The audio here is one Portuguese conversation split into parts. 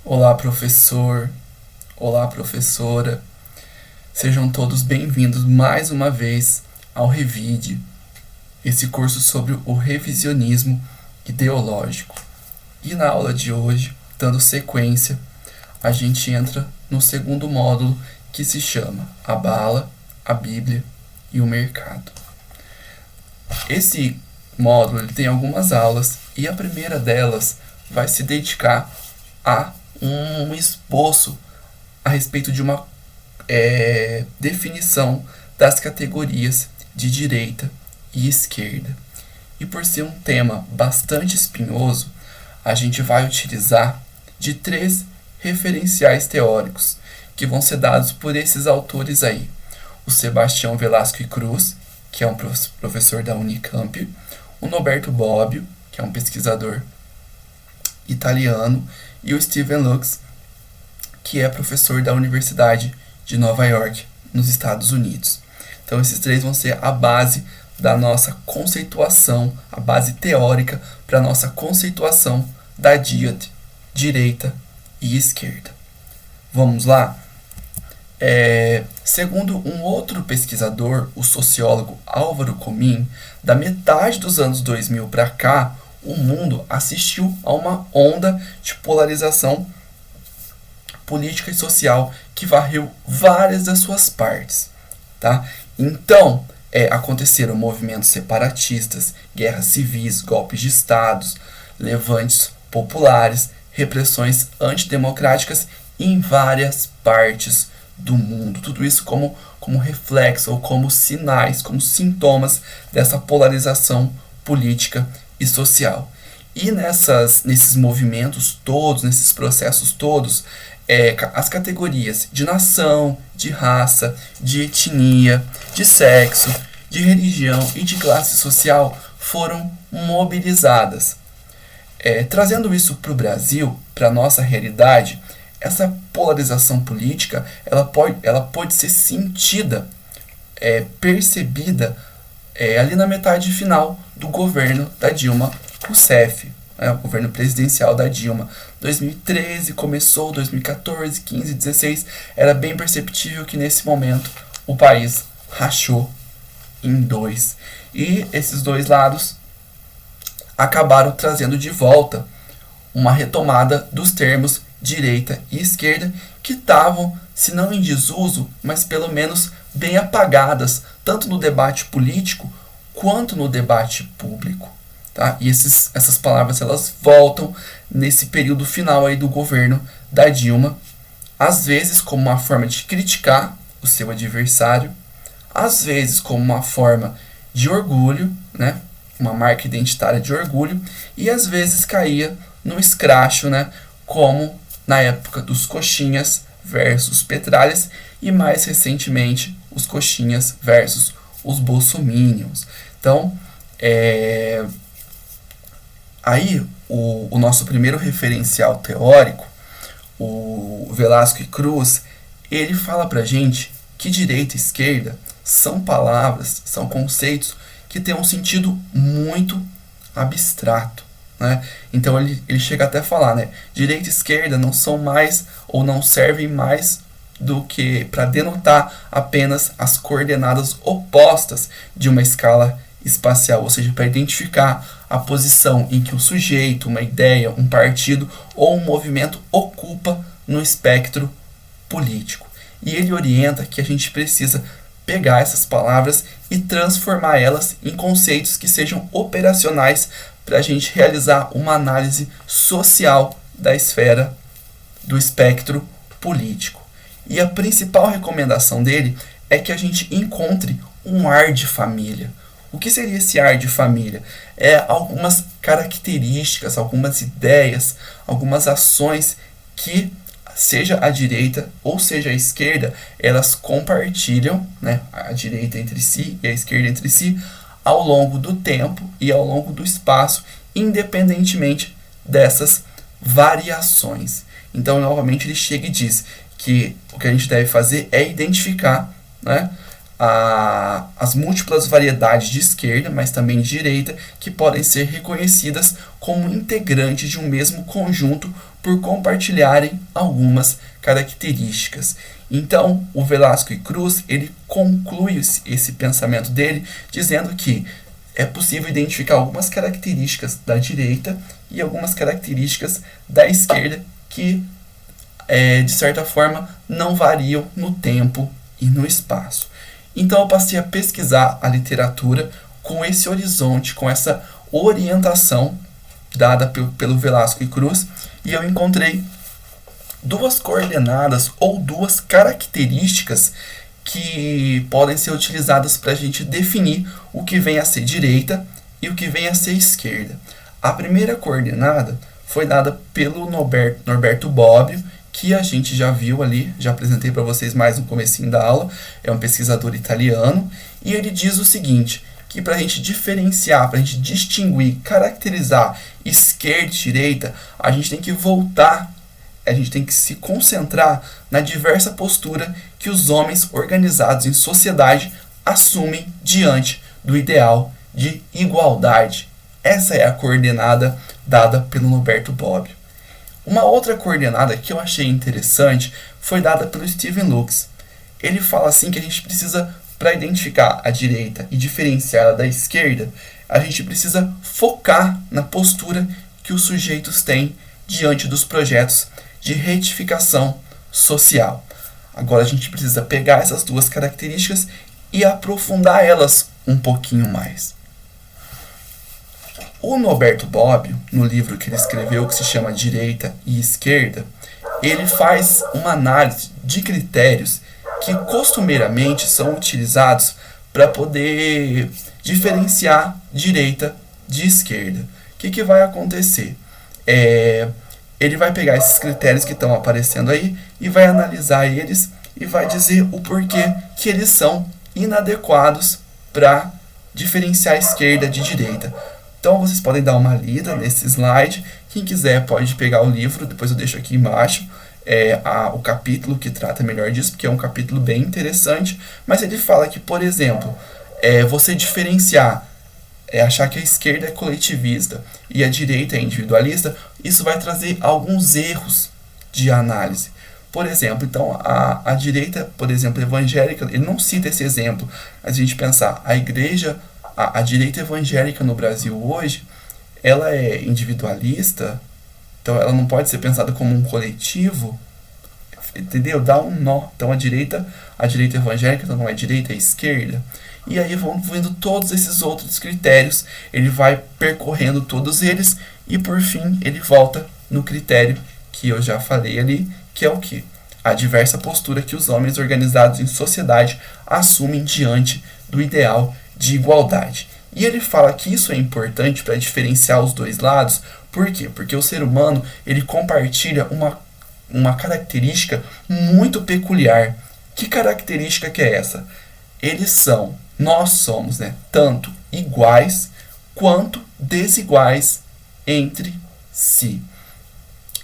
Olá, professor. Olá, professora. Sejam todos bem-vindos mais uma vez ao Revide, esse curso sobre o revisionismo ideológico. E na aula de hoje, dando sequência, a gente entra no segundo módulo que se chama A Bala, a Bíblia e o Mercado. Esse módulo ele tem algumas aulas e a primeira delas vai se dedicar a um esboço a respeito de uma definição das categorias de direita e esquerda. E por ser um tema bastante espinhoso, a gente vai utilizar de 3 referenciais teóricos que vão ser dados por esses autores aí. O Sebastião Velasco e Cruz, que é um professor da Unicamp, o Norberto Bobbio, que é um pesquisador italiano, e o Stephen Lux, que é professor da Universidade de Nova York, nos Estados Unidos. Então, esses 3 vão ser a base da nossa conceituação, a base teórica para a nossa conceituação da díade, direita e esquerda. Vamos lá? Segundo um outro pesquisador, o sociólogo Álvaro Comin, da metade dos anos 2000 para cá, o mundo assistiu a uma onda de polarização política e social que varreu várias das suas partes. Tá? Então, aconteceram movimentos separatistas, guerras civis, golpes de estados, levantes populares, repressões antidemocráticas em várias partes do mundo. Tudo isso como reflexo ou como sinais, como sintomas dessa polarização política e social. E nesses movimentos todos, nesses processos todos, as categorias de nação, de raça, de etnia, de sexo, de religião e de classe social foram mobilizadas. Trazendo isso para o Brasil, para a nossa realidade, essa polarização política ela pode ser sentida, percebida ali na metade final do governo da Dilma Rousseff, o governo presidencial da Dilma. 2013 começou, 2014, 15, 16, era bem perceptível que nesse momento o país rachou em 2. E esses 2 lados acabaram trazendo de volta uma retomada dos termos direita e esquerda que estavam, se não em desuso, mas pelo menos bem apagadas, tanto no debate político quanto no debate público. Tá? E essas palavras elas voltam nesse período final aí do governo da Dilma, às vezes como uma forma de criticar o seu adversário, às vezes como uma forma de orgulho, né? Uma marca identitária de orgulho, e às vezes caía no escracho, né? Como na época dos coxinhas versus petralhas e mais recentemente os coxinhas versus os bolsominions. Então, aí o nosso primeiro referencial teórico, o Velasco e Cruz, ele fala pra gente que direita e esquerda são palavras, são conceitos que têm um sentido muito abstrato. Né? Então ele chega até a falar, né? Direita e esquerda não são mais ou não servem mais do que para denotar apenas as coordenadas opostas de uma escala espacial, ou seja, para identificar a posição em que um sujeito, uma ideia, um partido ou um movimento ocupa no espectro político. E ele orienta que a gente precisa pegar essas palavras e transformar elas em conceitos que sejam operacionais para a gente realizar uma análise social da esfera do espectro político. E a principal recomendação dele é que a gente encontre um ar de família. O que seria esse ar de família? Algumas características, algumas ideias, algumas ações que, seja a direita ou seja a esquerda, elas compartilham, né, a direita entre si e a esquerda entre si, ao longo do tempo e ao longo do espaço, independentemente dessas variações. Então, novamente, ele chega e diz que o que a gente deve fazer é identificar, né, as múltiplas variedades de esquerda, mas também de direita, que podem ser reconhecidas como integrantes de um mesmo conjunto por compartilharem algumas características. Então, o Velázquez Cruz, ele conclui esse pensamento dele dizendo que é possível identificar algumas características da direita e algumas características da esquerda que, de certa forma, não variam no tempo e no espaço. Então eu passei a pesquisar a literatura com esse horizonte, com essa orientação dada pelo Velázquez Cruz, e eu encontrei duas coordenadas ou duas características que podem ser utilizadas para a gente definir o que vem a ser direita e o que vem a ser esquerda. A primeira coordenada foi dada pelo Norberto Bobbio, que a gente já viu ali, já apresentei para vocês mais no comecinho da aula, é um pesquisador italiano, e ele diz o seguinte, que para a gente diferenciar, para a gente distinguir, caracterizar esquerda e direita, a gente tem que voltar, a gente tem que se concentrar na diversa postura que os homens organizados em sociedade assumem diante do ideal de igualdade. Essa é a coordenada dada pelo Norberto Bobbio. Uma outra coordenada que eu achei interessante foi dada pelo Stephen Lux. Ele fala assim que a gente precisa, para identificar a direita e diferenciá-la da esquerda, a gente precisa focar na postura que os sujeitos têm diante dos projetos de retificação social. Agora a gente precisa pegar essas duas características e aprofundar elas um pouquinho mais. O Norberto Bobbio, no livro que ele escreveu, que se chama Direita e Esquerda, ele faz uma análise de critérios que costumeiramente são utilizados para poder diferenciar direita de esquerda. O que vai acontecer? Ele vai pegar esses critérios que estão aparecendo aí e vai analisar eles e vai dizer o porquê que eles são inadequados para diferenciar a esquerda de direita. Então vocês podem dar uma lida nesse slide. Quem quiser pode pegar o livro, depois eu deixo aqui embaixo o capítulo que trata melhor disso, porque é um capítulo bem interessante. Mas ele fala que, por exemplo, você diferenciar, achar que a esquerda é coletivista e a direita é individualista, isso vai trazer alguns erros de análise. Por exemplo, então a direita, por exemplo, evangélica, ele não cita esse exemplo. A gente pensar, a igreja, a direita evangélica no Brasil hoje, ela é individualista, então ela não pode ser pensada como um coletivo, entendeu? Dá um nó. Então a direita evangélica então não é direita, é esquerda. E aí vão vendo todos esses outros critérios, ele vai percorrendo todos eles e por fim ele volta no critério que eu já falei ali, que é o quê? A diversa postura que os homens organizados em sociedade assumem diante do ideal de igualdade. E ele fala que isso é importante para diferenciar os dois lados. Por quê? Porque o ser humano ele compartilha uma característica muito peculiar. Que característica que é essa? Nós somos, tanto iguais quanto desiguais entre si.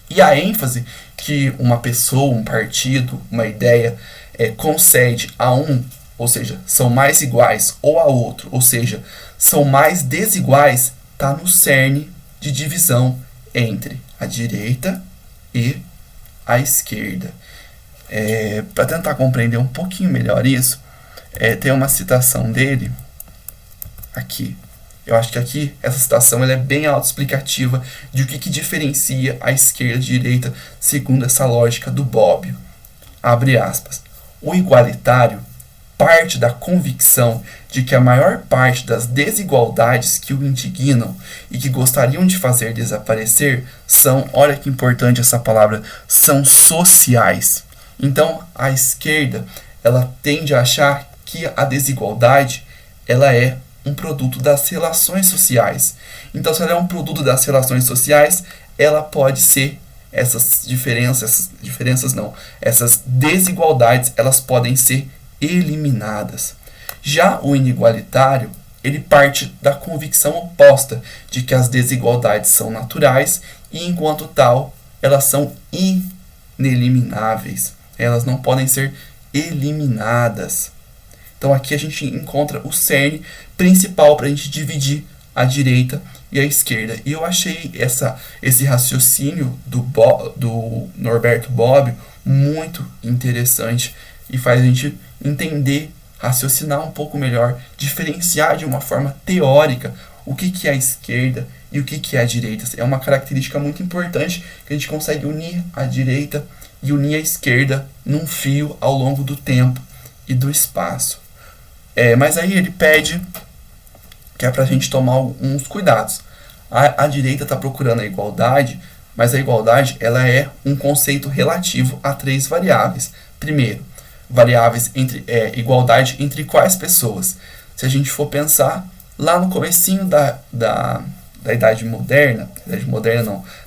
E a ênfase que uma pessoa, um partido, uma ideia concede a um, ou seja, são mais iguais, ou a outro, ou seja, são mais desiguais, está no cerne de divisão entre a direita e a esquerda. Para tentar compreender um pouquinho melhor isso, tem uma citação dele aqui. Eu acho que aqui, essa citação ela é bem autoexplicativa de o que diferencia a esquerda e a direita segundo essa lógica do Bobbio. Abre aspas. O igualitário parte da convicção de que a maior parte das desigualdades que o indignam e que gostariam de fazer desaparecer são, olha que importante essa palavra, são sociais. Então, a esquerda, ela tende a achar que a desigualdade, ela é um produto das relações sociais. Então, se ela é um produto das relações sociais, ela pode ser, essas desigualdades, elas podem ser eliminadas. Já o inigualitário, ele parte da convicção oposta de que as desigualdades são naturais e, enquanto tal, elas são inelimináveis. Elas não podem ser eliminadas. Então aqui a gente encontra o cerne principal para a gente dividir a direita e a esquerda. E eu achei esse raciocínio do Norberto Bobbio muito interessante e faz a gente entender, raciocinar um pouco melhor, diferenciar de uma forma teórica o que é a esquerda e o que é a direita. É uma característica muito importante que a gente consegue unir a direita e unir a esquerda num fio ao longo do tempo e do espaço. Mas aí ele pede que é para a gente tomar alguns cuidados. A direita está procurando a igualdade, mas a igualdade ela é um conceito relativo a 3 variáveis. Primeiro, variáveis igualdade entre quais pessoas? Se a gente for pensar lá no comecinho da Idade Moderna,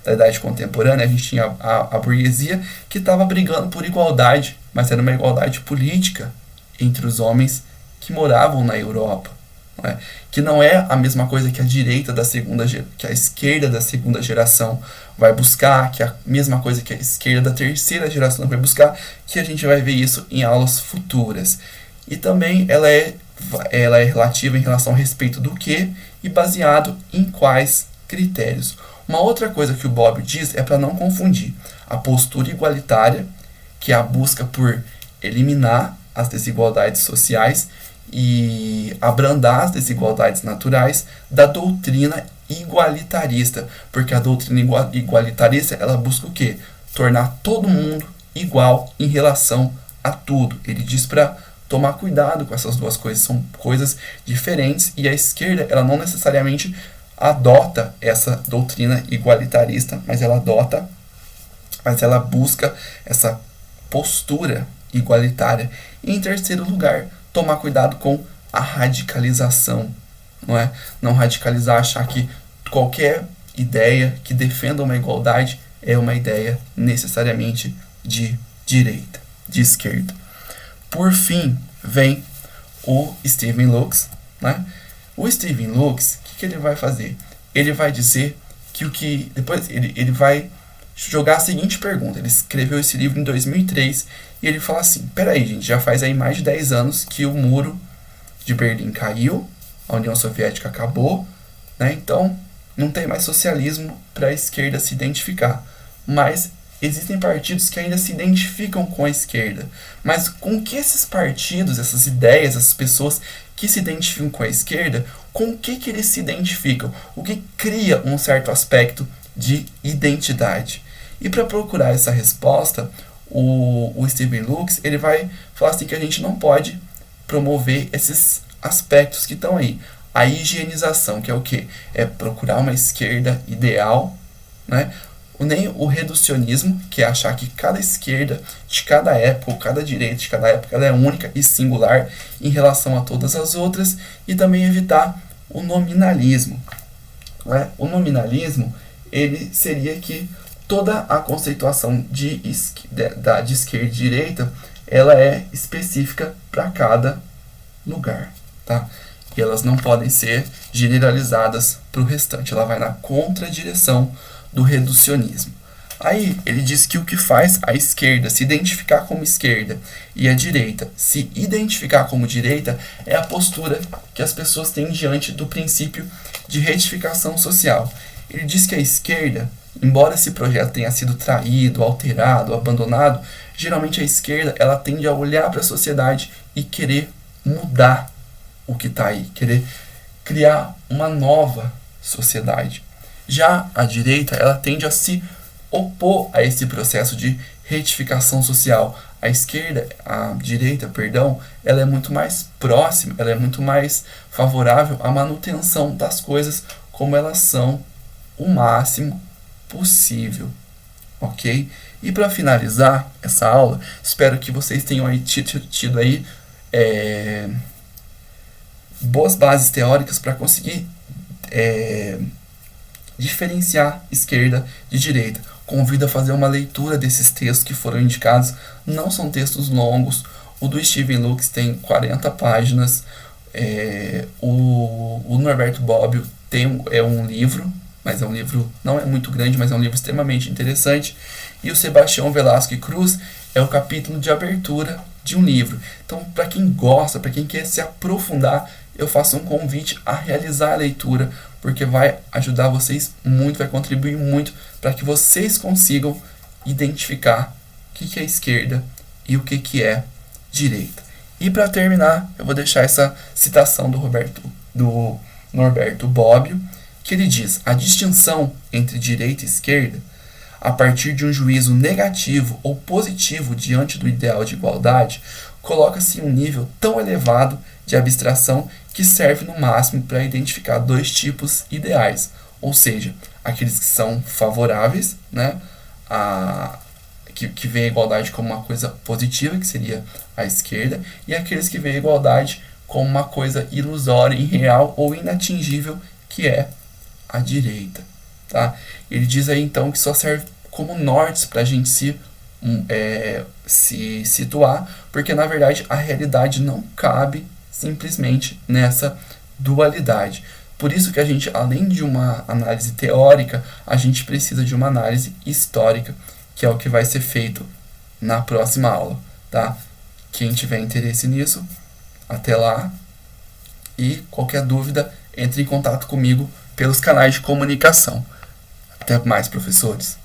da Idade Contemporânea, a gente tinha a burguesia que estava brigando por igualdade, mas era uma igualdade política entre os homens que moravam na Europa, não é? Que não é a mesma coisa que a direita que a esquerda da segunda geração vai buscar, que é a mesma coisa que a esquerda da terceira geração vai buscar, que a gente vai ver isso em aulas futuras. E também ela é relativa em relação ao respeito do que e baseado em quais critérios. Uma outra coisa que o Bobbio diz é para não confundir a postura igualitária, que é a busca por eliminar as desigualdades sociais e abrandar as desigualdades naturais, da doutrina igualitarista, porque a doutrina igualitarista ela busca o quê? Tornar todo mundo igual em relação a tudo. Ele diz para tomar cuidado com essas duas coisas, são coisas diferentes, e a esquerda ela não necessariamente adota essa doutrina igualitarista, mas ela busca essa postura igualitária. E em terceiro lugar, tomar cuidado com a radicalização, não é? Não radicalizar, achar que qualquer ideia que defenda uma igualdade é uma ideia necessariamente de direita, de esquerda. Por fim, vem o Stephen Luks, né? O Stephen Luks, o que ele vai fazer? Ele vai dizer que depois ele vai jogar a seguinte pergunta. Ele escreveu esse livro em 2003 e ele fala assim: peraí, gente, já faz aí mais de 10 anos que o muro de Berlim caiu, a União Soviética acabou, né? Então não tem mais socialismo para a esquerda se identificar. Mas existem partidos que ainda se identificam com a esquerda. Mas com que esses partidos, essas ideias, essas pessoas que se identificam com a esquerda, com o que eles se identificam? O que cria um certo aspecto de identidade? E para procurar essa resposta, o Stephen Luks ele vai falar assim que a gente não pode promover esses aspectos que estão aí. A higienização, que é o quê? É procurar uma esquerda ideal, né? Nem o reducionismo, que é achar que cada esquerda de cada época, ou cada direita de cada época, ela é única e singular em relação a todas as outras, e também evitar o nominalismo. Né? O nominalismo, ele seria que toda a conceituação de esquerda e direita, ela é específica para cada lugar, tá? E elas não podem ser generalizadas para o restante, ela vai na contradireção do reducionismo. Aí ele diz que o que faz a esquerda se identificar como esquerda e a direita se identificar como direita é a postura que as pessoas têm diante do princípio de retificação social. Ele diz que a esquerda, embora esse projeto tenha sido traído, alterado, abandonado, geralmente a esquerda ela tende a olhar para a sociedade e querer mudar o que está aí, querer criar uma nova sociedade. Já a direita, ela tende a se opor a esse processo de retificação social. A direita, ela é muito mais próxima, ela é muito mais favorável à manutenção das coisas como elas são o máximo possível, ok? E para finalizar essa aula, espero que vocês tenham aí tido aí boas bases teóricas para conseguir diferenciar esquerda de direita. Convido a fazer uma leitura desses textos que foram indicados. Não são textos longos. O do Stephen Luks tem 40 páginas. O Norberto Bobbio tem um livro, mas é um livro, não é muito grande, mas é um livro extremamente interessante. E o Sebastião Velasco Cruz é o capítulo de abertura de um livro. Então, para quem gosta, para quem quer se aprofundar, eu faço um convite a realizar a leitura, porque vai ajudar vocês muito, vai contribuir muito para que vocês consigam identificar o que é esquerda e o que é direita. E para terminar, eu vou deixar essa citação do Norberto Bobbio, que ele diz: a distinção entre direita e esquerda, a partir de um juízo negativo ou positivo diante do ideal de igualdade, coloca-se em um nível tão elevado de abstração que serve no máximo para identificar dois tipos ideais, ou seja, aqueles que são favoráveis, né, que veem a igualdade como uma coisa positiva, que seria a esquerda, e aqueles que veem a igualdade como uma coisa ilusória, irreal ou inatingível, que é a direita. Tá? Ele diz aí então que só serve como nortes para a gente se situar, porque na verdade a realidade não cabe simplesmente nessa dualidade. Por isso que a gente, além de uma análise teórica, a gente precisa de uma análise histórica, que é o que vai ser feito na próxima aula. Tá? Quem tiver interesse nisso, até lá. E qualquer dúvida, entre em contato comigo pelos canais de comunicação. Até mais, professores.